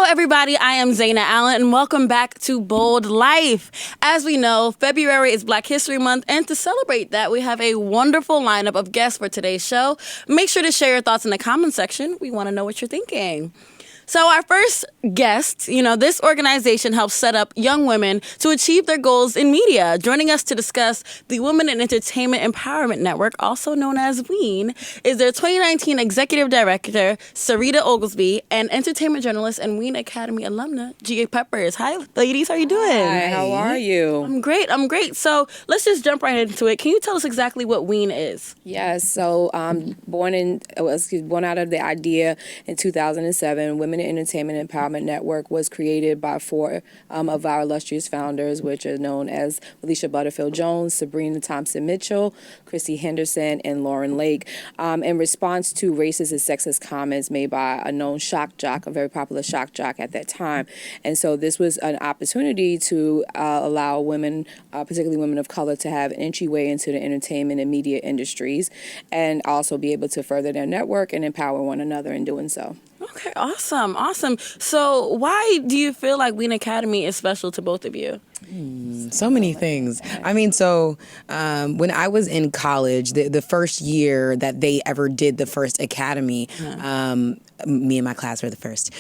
everybody. I am Zayna Allen, and welcome back to Bold Life. As we know, February is Black History Month, and to celebrate that, we have a wonderful lineup of guests for today's show. Make sure to share your thoughts in the comment section. We want to know what you're thinking. So our first guest, this organization helps set up young women to achieve their goals in media. Joining us to discuss the Women in Entertainment Empowerment Network, also known as WEEN, is their 2019 Executive Director, Syreta Oglesby, and entertainment journalist and WEEN Academy alumna, Gia Peppers. Hi, ladies. How are you doing? Hi, how are you? I'm great. So let's just jump right into it. Can you tell us exactly what WEEN is? Yes, so born out of the idea in 2007, Women in Entertainment Empowerment Network was created by four of our illustrious founders, which are known as Alicia Butterfield-Jones, Sabrina Thompson-Mitchell, Christy Henderson, and Lauren Lake, in response to racist and sexist comments made by a known shock jock, a very popular shock jock at that time. And so this was an opportunity to allow women, particularly women of color, to have an entryway into the entertainment and media industries and also be able to further their network and empower one another in doing so. Okay, awesome. So why do you feel like WEEN Academy is special to both of you? So many things. I mean, when I was in college, the first year that they ever did the first academy, me and my class were the first.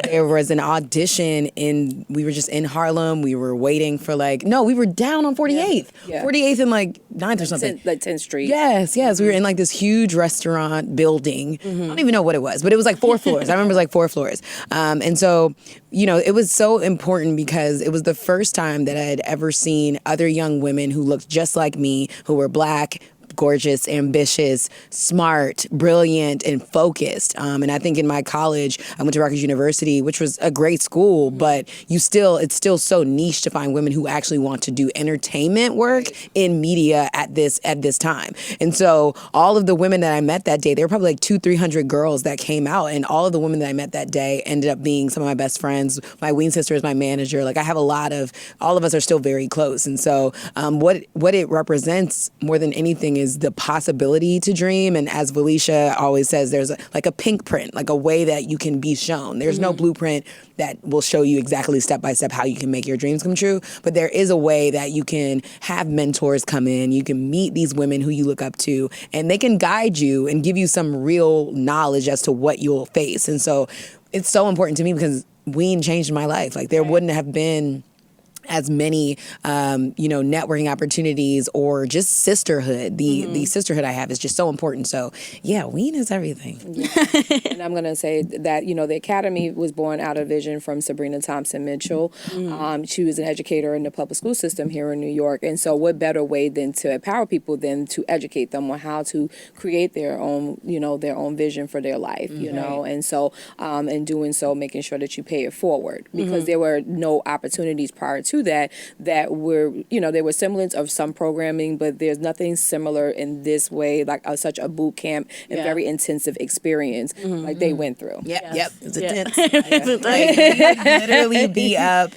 There was an audition we were just in Harlem. We were waiting for we were down on 48th. Yeah. 48th and 9th or something. 10th Street. Yes. We were in this huge restaurant building. Mm-hmm. I don't even know what it was, but it was 4 floors. I remember it was 4 floors. And so, it was so important because it was the first time that I had ever seen other young women who looked just like me, who were Black, gorgeous, ambitious, smart, brilliant, and focused. And I think in my college, I went to Rutgers University, which was a great school, but it's still so niche to find women who actually want to do entertainment work in media at this time. And so all of the women that I met that day, there were probably 200-300 girls that came out, and all of the women that I met that day ended up being some of my best friends. My WEEN sister is my manager. I have all of us are still very close. And so what it represents more than anything is the possibility to dream. And as Felicia always says, there's a pink print, a way that you can be shown. There's no blueprint that will show you exactly step by step how you can make your dreams come true. But there is a way that you can have mentors come in. You can meet these women who you look up to, and they can guide you and give you some real knowledge as to what you'll face. And so it's so important to me because WEEN changed my life. There wouldn't have been as many, networking opportunities or just sisterhood. The sisterhood I have is just so important. So, yeah, WEEN is everything. And I'm going to say that, the Academy was born out of vision from Sabrina Thompson-Mitchell. She was an educator in the public school system here in New York. And so what better way than to empower people than to educate them on how to create their own, their own vision for their life, And so in doing so, making sure that you pay it forward because there were no opportunities prior to that were, there were semblance of some programming, but there's nothing similar in this way, such a boot camp and very intensive experience they went through. Yep. It's intense. Literally be up,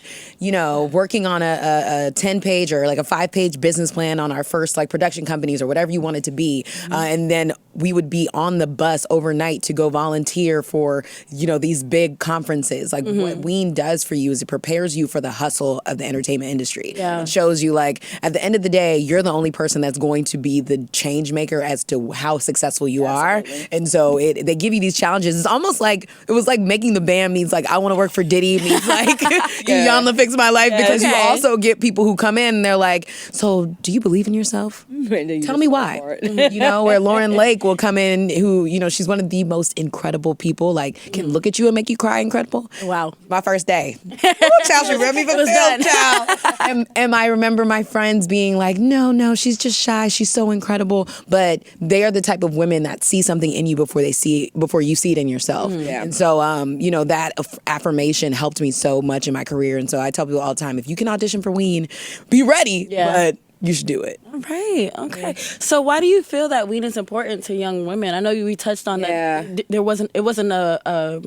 working on a 10-page or a 5-page business plan on our first production companies or whatever you want it to be. And then we would be on the bus overnight to go volunteer for, these big conferences. What WEEN does for you is it prepares you for the hustle of the entertainment industry. Yeah. It shows you at the end of the day, you're the only person that's going to be the change maker as to how successful you are. And so they give you these challenges. It's almost it was making the band means I want to work for Diddy means Yana Fix My Life because you also get people who come in and they're so do you believe in yourself? Tell me why. Where Lauren Lake will come in who, she's one of the most incredible people, can look at you and make you cry incredible. Wow. My first day. Child, she read me for film, child. And I remember my friends being no, she's just shy. She's so incredible. But they are the type of women that see something in you before you see it in yourself. And so, that affirmation helped me so much in my career. And so I tell people all the time, if you can audition for WEEN, be ready. Yeah. But you should do it. All right. Okay. Yeah. So why do you feel that WEEN is important to young women? I know we touched on that. It wasn't a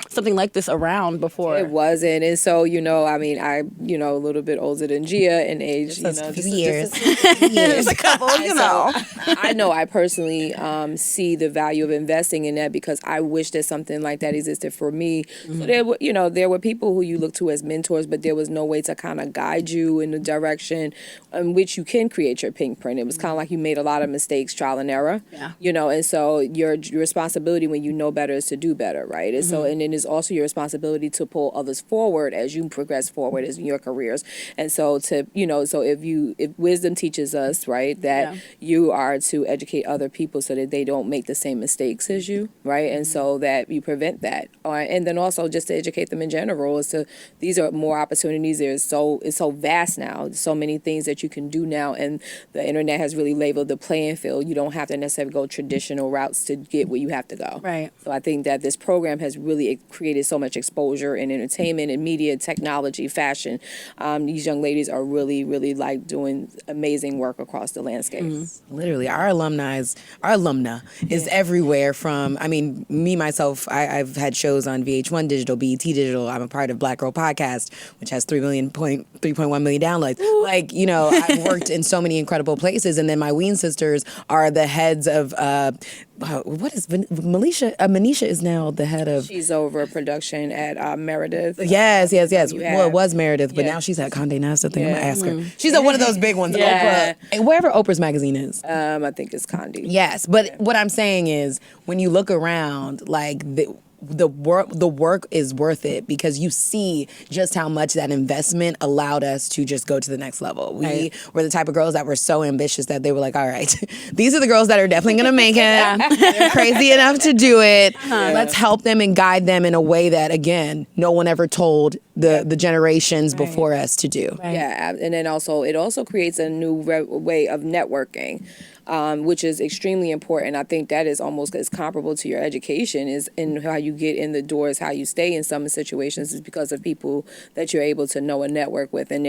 something like this around before. It wasn't. And so, I mean, I, a little bit older than Gia in age, Just a few just years. There's a couple, I know I personally see the value of investing in that because I wish that something like that existed for me. So there were people who you look to as mentors, but there was no way to kind of guide you in the direction in which you can create your pink print. It was kind of like you made a lot of mistakes, trial and error. Yeah. And so your responsibility when you know better is to do better, right? And so, and then it's also your responsibility to pull others forward as you progress forward as in your careers. And so so if wisdom teaches us, right, that you are to educate other people so that they don't make the same mistakes as you, right? And so that you prevent that. And then also just to educate them in general is these are more opportunities. It's so vast now. There's so many things that you can do now, and the internet has really leveled the playing field. You don't have to necessarily go traditional routes to get where you have to go. Right. So I think that this program has really created so much exposure in entertainment and media, technology, fashion. These young ladies are really, really doing amazing work across the landscape. Literally, our alumna is everywhere from, I mean, me, myself, I've had shows on VH1 Digital, BET Digital. I'm a part of Black Girl Podcast, which has 3.1 million downloads. I've worked in so many incredible places. And then my WEEN sisters are the heads of, what is Manisha? Manisha is now the head of. She's over production at Meredith. Yes. Well, it was Meredith, but now she's at Condé Nast. I think I'm gonna ask her. She's at one of those big ones. Yeah. Oprah, wherever Oprah's magazine is. I think it's Condé. Yes, but what I'm saying is, when you look around, like the work is worth it because you see just how much that investment allowed us to just go to the next level. We were the type of girls that were so ambitious that they were like, all right, these are the girls that are definitely going to make it. They're crazy enough to do it. Let's help them and guide them in a way that, again, no one ever told the generations before us to do. Right. Yeah, and then it also creates a new way of networking. Which is extremely important. I think that is almost as comparable to your education is in how you get in the doors, how you stay in some situations is because of people that you're able to know and network with. And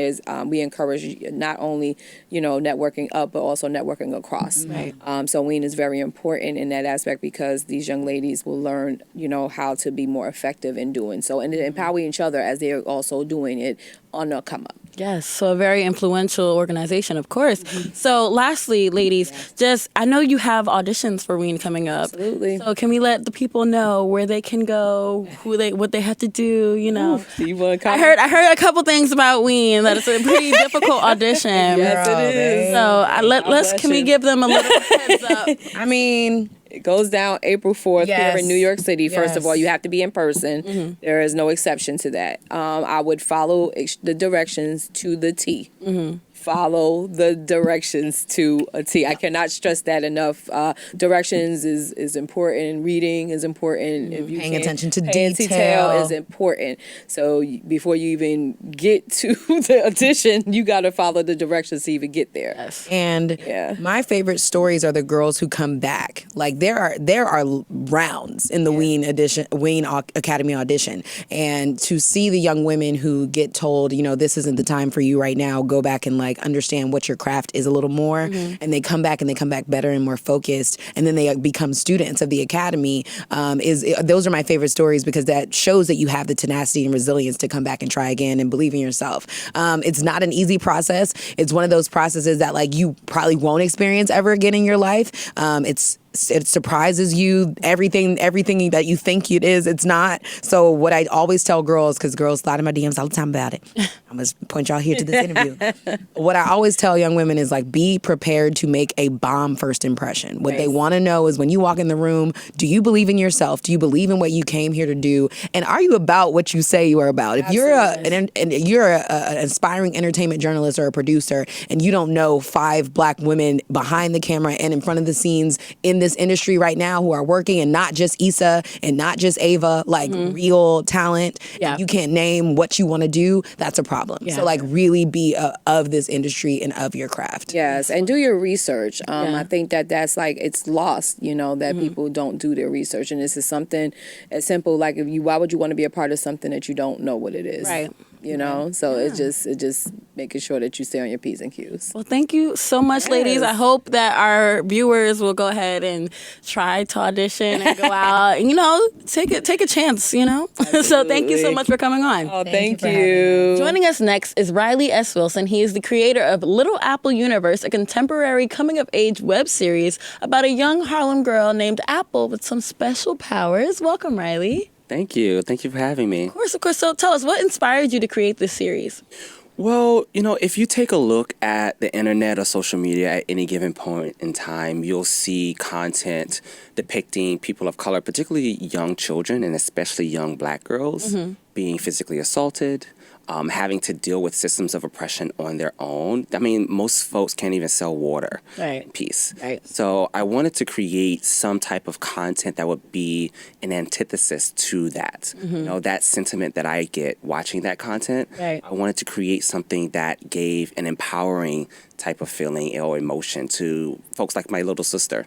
we encourage not only, networking up, but also networking across. Right. So WEEN is very important in that aspect because these young ladies will learn, how to be more effective in doing so and empower each other as they're also doing it on the come up. Yes, so a very influential organization, of course. So lastly, ladies, I know you have auditions for WEEN coming up. Absolutely. So can we let the people know where they can go, what they have to do, Do you want to come? I heard a couple things about WEEN, that it's a pretty difficult audition. Yes, it is. So can we give them a little heads up? I mean, it goes down April 4th here in New York City. First of all, you have to be in person. There is no exception to that. I would follow the directions to the T. Follow the directions to a T. I cannot stress that enough. Directions is important. Reading is important. If you paying attention to detail is important. So before you even get to the audition, you got to follow the directions to even get there. Yes. And my favorite stories are the girls who come back. Like there are rounds in the WEEN Academy audition, and to see the young women who get told, this isn't the time for you right now. Go back and understand what your craft is a little more, and they come back better and more focused, and then they become students of the academy. Those are my favorite stories because that shows that you have the tenacity and resilience to come back and try again and believe in yourself. It's not an easy process. It's one of those processes that you probably won't experience ever again in your life. It surprises you. Everything that you think it is, it's not. So what I always tell girls, because girls slide in my DMs all the time about it. I'm going to point y'all here to this interview. What I always tell young women is be prepared to make a bomb first impression. What they want to know is when you walk in the room, do you believe in yourself? Do you believe in what you came here to do? And are you about what you say you are about? If you're an aspiring entertainment journalist or a producer and you don't know 5 black women behind the camera and in front of the scenes in this industry right now who are working, and not just Issa and not just Ava, real talent, you can't name what you want to do, that's a problem. So really be of this industry and of your craft. Yes, and do your research. I think that's it's lost, that people don't do their research. And this is something as simple why would you want to be a part of something that you don't know what it is? Right. you know? So it just making sure that you stay on your P's and Q's. Well, thank you so much, ladies. I hope that our viewers will go ahead and try to audition and go out and, take a chance, So thank you so much for coming on. Oh, thank you. Joining us next is Riley S. Wilson. He is the creator of Little Apple Universe, a contemporary coming-of-age web series about a young Harlem girl named Apple with some special powers. Welcome, Riley. Thank you. Thank you for having me. Of course. So tell us, what inspired you to create this series? Well, if you take a look at the internet or social media at any given point in time, you'll see content depicting people of color, particularly young children and especially young Black girls, being physically assaulted, having to deal with systems of oppression on their own. I mean, most folks can't even sell water in peace. Right. So I wanted to create some type of content that would be an antithesis to that. That sentiment that I get watching that content. Right. I wanted to create something that gave an empowering type of feeling or emotion to folks like my little sister.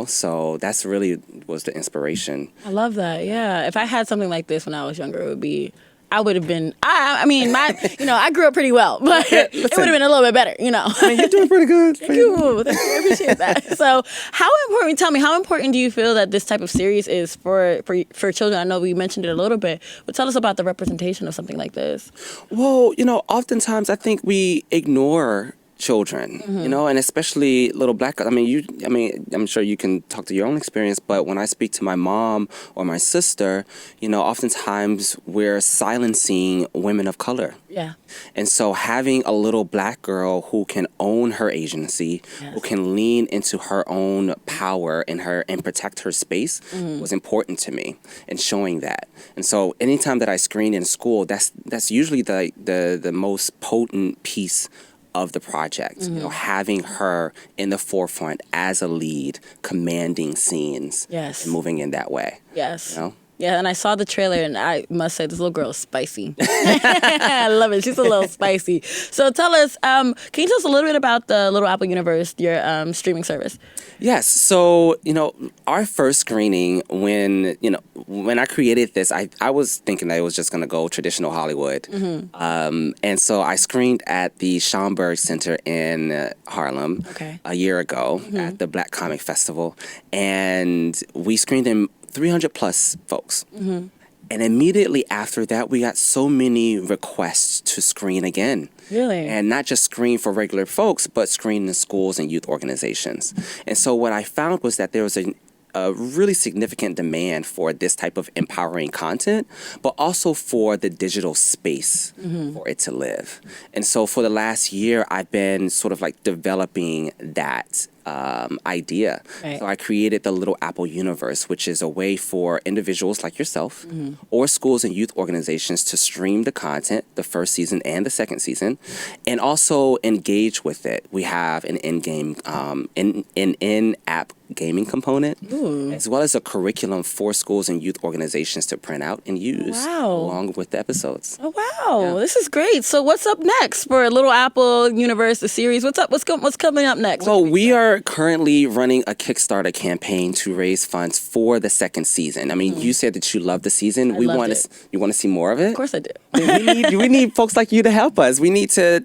So that's really was the inspiration. I love that. Yeah. If I had something like this when I was younger, I would have been. I grew up pretty well, but it would have been a little bit better. I mean, you're doing pretty good. Thank you. I appreciate that. So, tell me, how important do you feel that this type of series is for children? I know we mentioned it a little bit, but tell us about the representation of something like this. Well, oftentimes I think we ignore children, and especially little Black girls. I'm sure you can talk to your own experience, but when I speak to my mom or my sister, oftentimes we're silencing women of color. Yeah. And so having a little Black girl who can own her agency, who can lean into her own power and protect her space was important to me, and showing that. And so anytime that I screen in school, that's usually the most potent piece of the project, having her in the forefront as a lead, commanding scenes, and moving in that way. Yes. Yeah, and I saw the trailer, and I must say, this little girl is spicy. I love it. She's a little spicy. So tell us, can you tell us a little bit about the Little Apple Universe, your streaming service? Yes. So, our first screening, when I created this, I was thinking that it was just going to go traditional Hollywood. And so I screened at the Schomburg Center in Harlem a year ago at the Black Comic Festival. And we screened in 300 plus folks. And immediately after that, we got so many requests to screen again. Really? And not just screen for regular folks, but screen in schools and youth organizations. And so what I found was that there was a really significant demand for this type of empowering content, but also for the digital space for it to live. And so for the last year, I've been sort of like developing that idea. Right. So I created the Little Apple Universe, which is a way for individuals like yourself or schools and youth organizations to stream the content, the first season and the second season, and also engage with it. We have an in-app gaming component, as well as a curriculum for schools and youth organizations to print out and use along with the episodes. Oh, wow. This is great. So what's up next for Little Apple Universe, the series? What's up? What's coming up next? Well, we are currently running a Kickstarter campaign to raise funds for the second season. I mean, you said that you love the season. You want to see more of it? Of course I do. we need folks like you to help us. We need to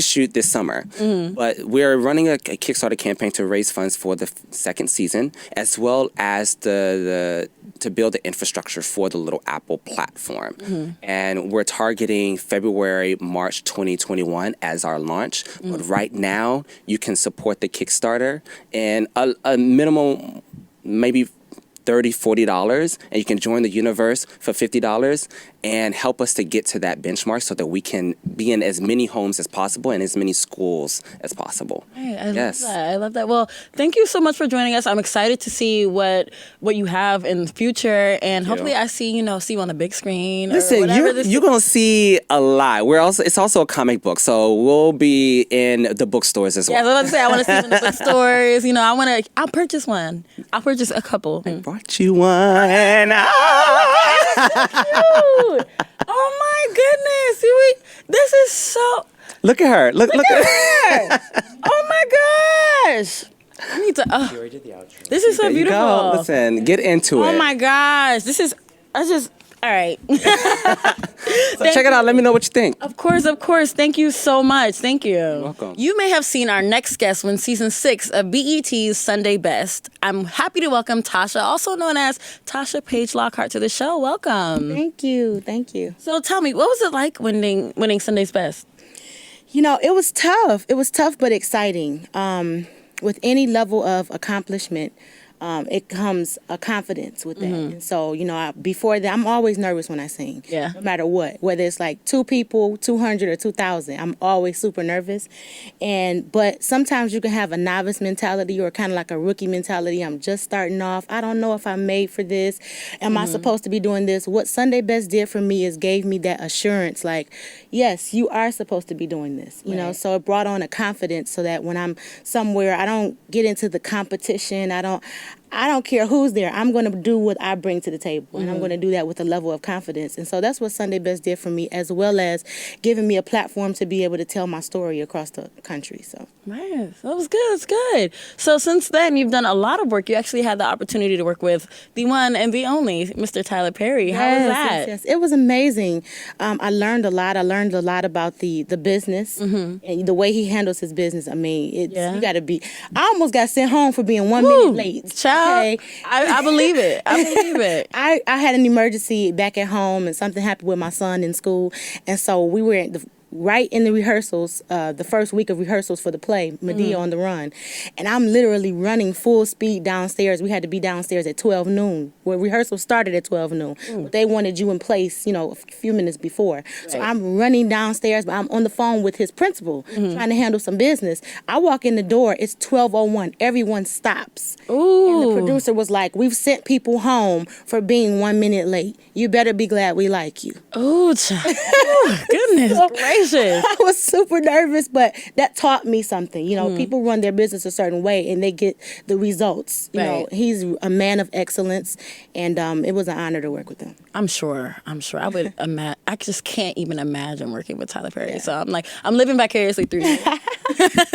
shoot this summer. But we're running a Kickstarter campaign to raise funds for the second season, as well as to build the infrastructure for the Little Apple platform. And we're targeting February, March 2021 as our launch. But right now, you can support the Kickstarter and a minimum, maybe $30, $40, and you can join the universe for $50 and help us to get to that benchmark so that we can be in as many homes as possible and as many schools as possible. Hey, I love that. Well, thank you so much for joining us. I'm excited to see what you have in the future, and hopefully I see you on the big screen. Listen, you're gonna see a lot. It's also a comic book, so we'll be in the bookstores as well. Yeah, I was about to say I want to see you in the bookstores. I'll purchase one. I'll purchase a couple. I brought you one. Cute. Oh my goodness! This is so. Look at her! Look at her! Oh my gosh! I need to. She already did the outro. This is so beautiful. Go. Listen, get into it. Oh my gosh! This is. All right. So check it out. Let me know what you think. Of course. Thank you so much. Thank you. You're welcome. You may have seen our next guest win season 6 of BET's Sunday Best. I'm happy to welcome Tasha, also known as Tasha Page Lockhart, to the show. Welcome. Thank you. So tell me, what was it like winning Sunday's Best? You know, it was tough. It was tough but exciting. With any level of accomplishment, it comes a confidence with that. And so, you know, before that, I'm always nervous when I sing. Yeah. No matter what, whether it's like 2 people, 200 or 2,000, I'm always super nervous. But sometimes you can have a novice mentality or kind of like a rookie mentality. I'm just starting off. I don't know if I'm made for this. Am I supposed to be doing this? What Sunday Best did for me is gave me that assurance, like, yes, you are supposed to be doing this. You know, so it brought on a confidence so that when I'm somewhere, I don't get into the competition. I don't care who's there. I'm going to do what I bring to the table, and I'm going to do that with a level of confidence. And so that's what Sunday Best did for me, as well as giving me a platform to be able to tell my story across the country. So, Nice. That was good. That's good. So since then, you've done a lot of work. You actually had the opportunity to work with the one and the only Mr. Tyler Perry. How was that? Yes. It was amazing. I learned a lot. I learned a lot about the business and the way he handles his business. I mean, you got to be. I almost got sent home for being 1 minute late. Child, Okay? I believe it. I believe it. I had an emergency back at home, and something happened with my son in school, and so we were right in the rehearsals, the first week of rehearsals for the play, Medea on the Run. And I'm literally running full speed downstairs. We had to be downstairs at 12 noon. Well, rehearsal started at 12 noon. But they wanted you in place, you know, a few minutes before. Right. So I'm running downstairs, but I'm on the phone with his principal, trying to handle some business. I walk in the door, it's 12:01. Everyone stops. Ooh. And the producer was like, we've sent people home for being 1 minute late. You better be glad we like you. Ooh, goodness gracious. I was super nervous, but that taught me something. You know, people run their business a certain way, and they get the results. You know, he's a man of excellence, and it was an honor to work with him. I'm sure. I would imagine. I just can't even imagine working with Tyler Perry. So I'm living vicariously through you.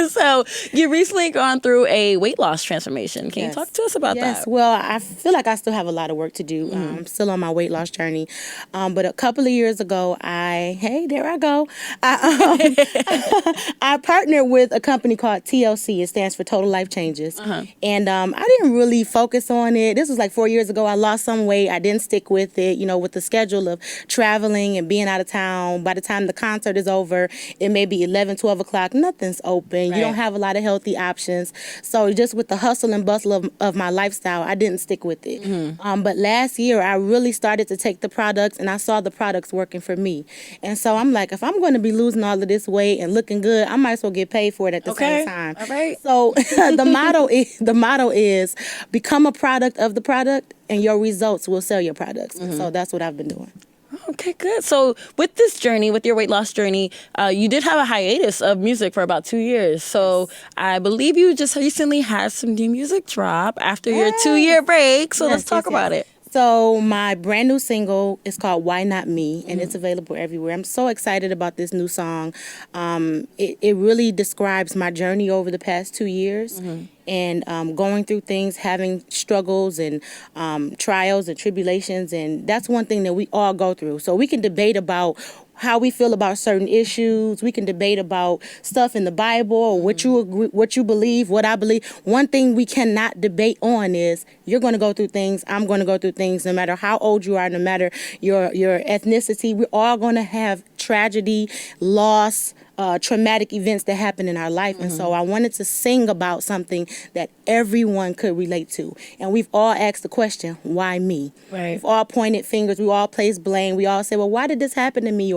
So you recently gone through a weight loss transformation. Can you talk to us about that? Yes. Well, I feel like I still have a lot of work to do. I'm still on my weight loss journey. But a couple of years ago, there I go. I partnered with a company called TLC. It stands for Total Life Changes. And I didn't really focus on it. This was like 4 years ago. I lost some weight. I didn't stick with it. You know, with the schedule of traveling and being out of town. By the time the concert is over, it may be 11, 12 o'clock. Nothing's open. You don't have a lot of healthy options. So just with the hustle and bustle of my lifestyle, I didn't stick with it. But last year, I really started to take the products, and I saw the products working for me. And so I'm like, if I'm going to be losing all of this weight and looking good, I might as well get paid for it at the same time. All right. So the motto is become a product of the product, and your results will sell your products. So that's what I've been doing. Okay, good. So with this journey, with your weight loss journey, you did have a hiatus of music for about 2 years. So I believe you just recently had some new music drop after your 2-year break. So let's talk about it. So my brand new single is called Why Not Me, and it's available everywhere. I'm so excited about this new song. It really describes my journey over the past 2 years. And going through things, having struggles and trials and tribulations. And that's one thing that we all go through. So we can debate about how we feel about certain issues. We can debate about stuff in the Bible or what you believe, what I believe. One thing we cannot debate on is you're going to go through things, I'm going to go through things, no matter how old you are, no matter your ethnicity. We're all going to have tragedy, loss, traumatic events that happen in our life. And so I wanted to sing about something that everyone could relate to. And we've all asked the question, why me? Right. We've all pointed fingers. We all placed blame. We all say, well, why did this happen to me?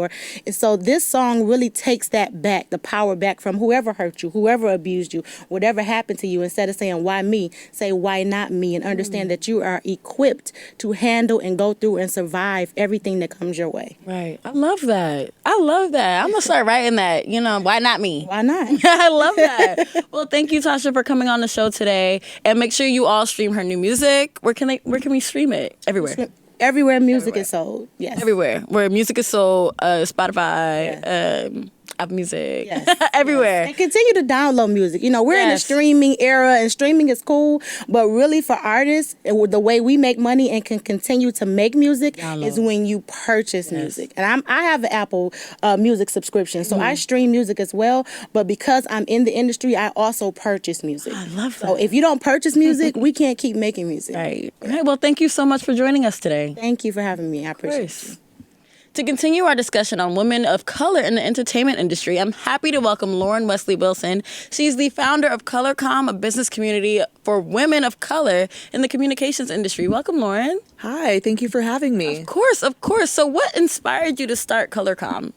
And so this song really takes that back, the power back from whoever hurt you, whoever abused you, whatever happened to you. Instead of saying, why me? Say, why not me? And understand that you are equipped to handle and go through and survive everything that comes your way. Right. I love that. I'm going to start writing that. You know, why not me? Why not? I love that. Well, thank you, Tasha, for coming on the show today. And make sure you all stream her new music. Where can we stream it? Everywhere. Everywhere music is sold. Yes. Everywhere. Where music is sold, Spotify, Apple Music, Yes. everywhere. And continue to download music. You know, we're in a Yes. streaming era, and streaming is cool, but really for artists, the way we make money and can continue to make music is when you purchase music. And I have an Apple Music subscription, so I stream music as well, but because I'm in the industry, I also purchase music. I love that. So if you don't purchase music, we can't keep making music. Right. Right. Well, thank you so much for joining us today. Thank you for having me. I appreciate you. To continue our discussion on women of color in the entertainment industry, I'm happy to welcome Lauren Wesley Wilson. She's the founder of ColorComm, a business community for women of color in the communications industry. Welcome, Lauren. Hi, thank you for having me. Of course, of course. So what inspired you to start ColorComm?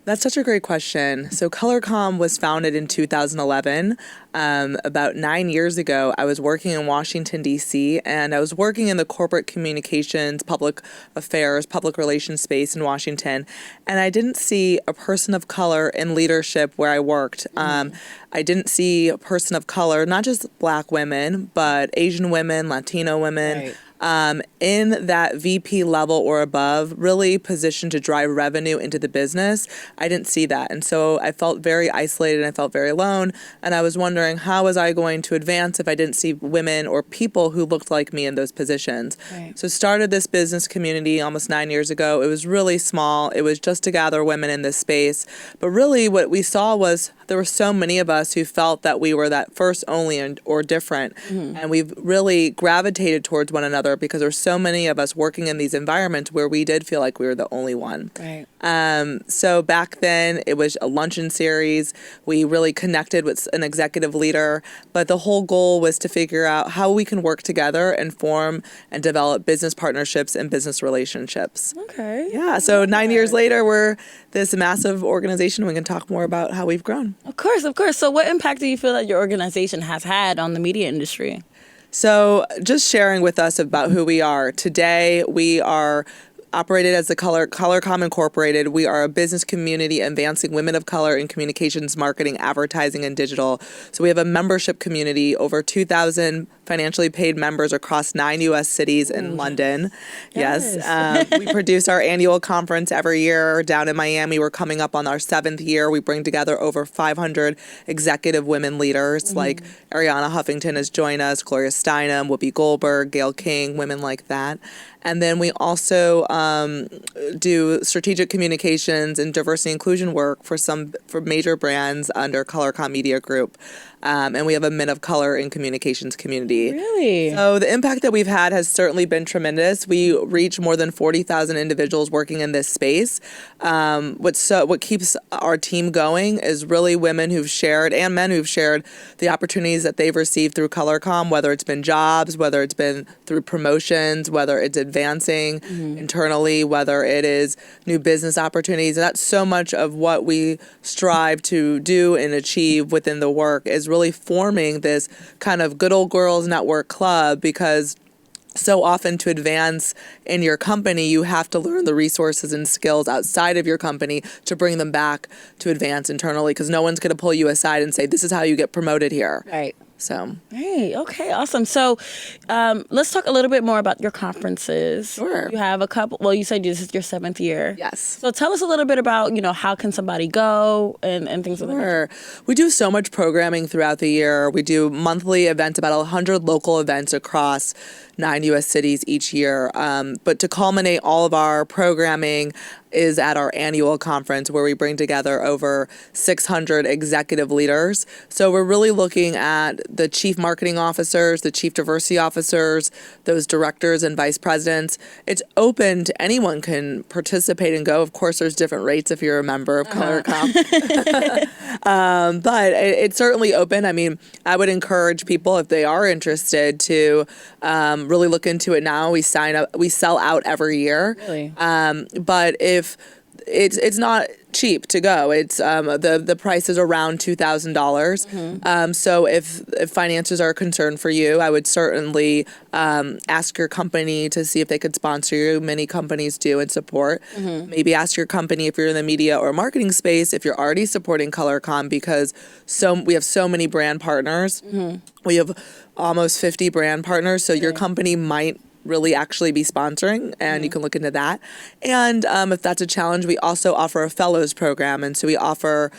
That's such a great question. So ColorComm was founded in 2011. About 9 years ago, I was working in Washington, D.C., and I was working in the corporate communications, public affairs, public relations space in Washington, and I didn't see a person of color in leadership where I worked. I didn't see a person of color, not just Black women, but Asian women, Latino women, Right. In that VP level or above, really positioned to drive revenue into the business. I didn't see that. And so I felt very isolated and I felt very alone. And I was wondering, how was I going to advance if I didn't see women or people who looked like me in those positions? Right. So started this business community almost 9 years ago. It was really small. It was just to gather women in this space. But really what we saw was there were so many of us who felt that we were that first, only, or different. And we've really gravitated towards one another because there's so many of us working in these environments where we did feel like we were the only one. Right. So back then it was a luncheon series. We really connected with an executive leader, but the whole goal was to figure out how we can work together and form and develop business partnerships and business relationships. Okay. Yeah, so 9 years later, we're this massive organization. We can talk more about how we've grown. Of course, of course. So what impact do you feel that your organization has had on the media industry? So just sharing with us about who we are. Today, we are operated as the ColorComm Incorporated. We are a business community advancing women of color in communications, marketing, advertising, and digital. So we have a membership community, over 2,000 financially paid members across 9 U.S. cities and London. Yes. We produce our annual conference every year down in Miami. We're coming up on our 7th year. We bring together over 500 executive women leaders, like Ariana Huffington has joined us, Gloria Steinem, Whoopi Goldberg, Gayle King, women like that. And then we also do strategic communications and diversity inclusion work for major brands under ColorComm Media Group. And we have a Men of Color in Communications community. Really? So the impact that we've had has certainly been tremendous. We reach more than 40,000 individuals working in this space. What keeps our team going is really women who've shared and men who've shared the opportunities that they've received through ColorComm, whether it's been jobs, whether it's been through promotions, whether it's advancing internally, whether it is new business opportunities. And that's so much of what we strive to do and achieve within the work, is really forming this kind of good old girls network club, because so often to advance in your company, you have to learn the resources and skills outside of your company to bring them back to advance internally, because no one's going to pull you aside and say, this is how you get promoted here. Right. So, Hey, okay, awesome. So let's talk a little bit more about your conferences. Sure. You have a couple, well, you said this is your 7th year. yes. So tell us a little bit about, how can somebody go and things like that. Sure. We do so much programming throughout the year. We do monthly events, about 100 local events across 9 U.S. cities each year. But to culminate all of our programming is at our annual conference, where we bring together over 600 executive leaders. So we're really looking at the chief marketing officers, the chief diversity officers, those directors and vice presidents. It's open to anyone can participate and go. Of course, there's different rates if you're a member of ColorComm. But it's certainly open. I mean, I would encourage people, if they are interested, to really look into it now. We sell out every year. Really? But if it's not cheap to go, it's the price is around $2,000. So if finances are a concern for you, I would certainly ask your company to see if they could sponsor you. Many companies do and support. Maybe ask your company, if you're in the media or marketing space, if you're already supporting ColorComm, because we have so many brand partners. We have almost 50 brand partners, so your company might really actually be sponsoring, and you can look into that. And if that's a challenge, we also offer a fellows program, and so we offer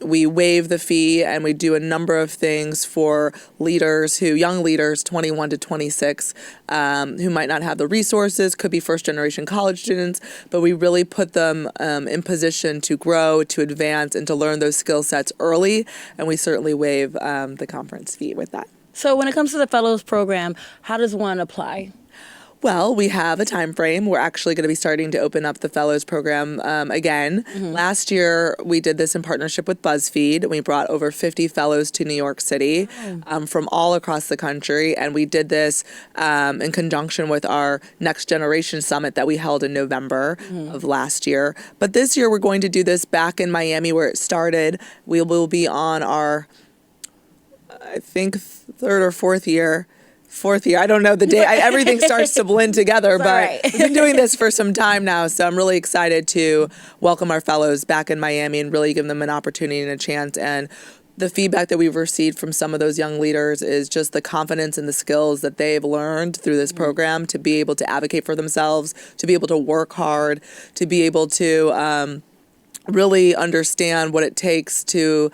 we waive the fee, and we do a number of things for young leaders 21 to 26 who might not have the resources, could be first generation college students, but we really put them in position to grow, to advance, and to learn those skill sets early, and we certainly waive the conference fee with that. So when it comes to the fellows program, how does one apply? Well, we have a time frame. We're actually going to be starting to open up the fellows program again. Last year, we did this in partnership with BuzzFeed. We brought over 50 fellows to New York City from all across the country, and we did this in conjunction with our Next Generation Summit that we held in November of last year. But this year, we're going to do this back in Miami where it started. We will be on our, I think, third or fourth year. I don't know the day. Everything starts to blend together, but right. we've been doing this for some time now, so I'm really excited to welcome our fellows back in Miami and really give them an opportunity and a chance. And the feedback that we've received from some of those young leaders is just the confidence and the skills that they've learned through this program to be able to advocate for themselves, to be able to work hard, to be able to really understand what it takes to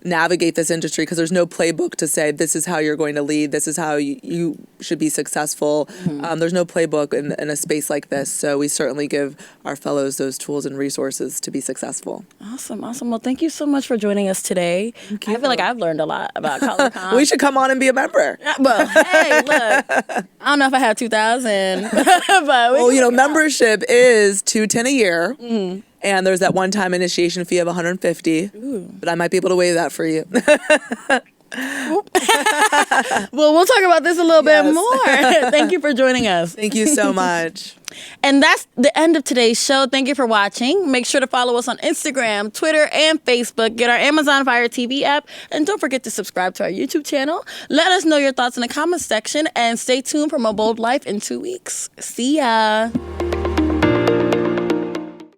navigate this industry, because there's no playbook to say this is how you're going to lead, this is how you should be successful. There's no playbook in a space like this, so we certainly give our fellows those tools and resources to be successul. Awesome. Well, thank you so much for joining us today. I feel like I've learned a lot about ColorComm. We should come on and be a member. Well, hey, look, I don't know if I have 2,000, but membership is $210 a year. And there's that one-time initiation fee of $150, but I might be able to waive that for you. Well, we'll talk about this a little bit more. Thank you for joining us. Thank you so much. And that's the end of today's show. Thank you for watching. Make sure to follow us on Instagram, Twitter, and Facebook. Get our Amazon Fire TV app. And don't forget to subscribe to our YouTube channel. Let us know your thoughts in the comments section. And stay tuned for more Bold Life in 2 weeks. See ya.